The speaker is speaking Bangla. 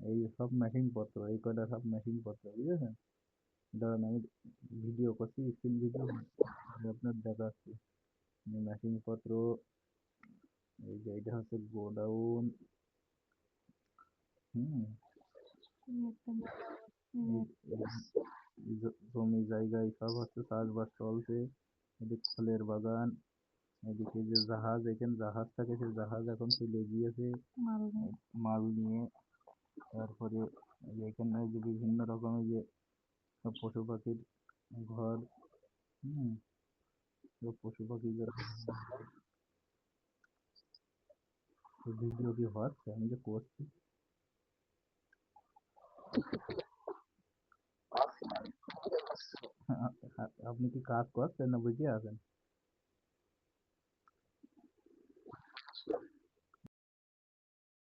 এই সব মেশিন পত্র, এই কয়টা সব মেশিন পত্র, বুঝেছেন? দাঁড়ান আমি ভিডিও করছি, স্ক্রিন ভিডিও আপনার দেখাচ্ছি। মেশিন পত্র, এই যে এটা হচ্ছে গোডাউন। হুম। জমি জায়গায় সব হচ্ছে চাষবাস চলছে। এদিকে ফলের বাগান, এদিকে যে জাহাজ, এখানে জাহাজ থাকে, সেই জাহাজ এখন চলে গিয়েছে মাল নিয়ে। তারপরে এখানে যে বিভিন্ন রকমের যে সব পশু পাখির ঘর। হুম। সব পশু পাখি ভিডিও কি হচ্ছে আমি যে করছি? আপনি কি কাজ করছেন না বুঝে আছেন?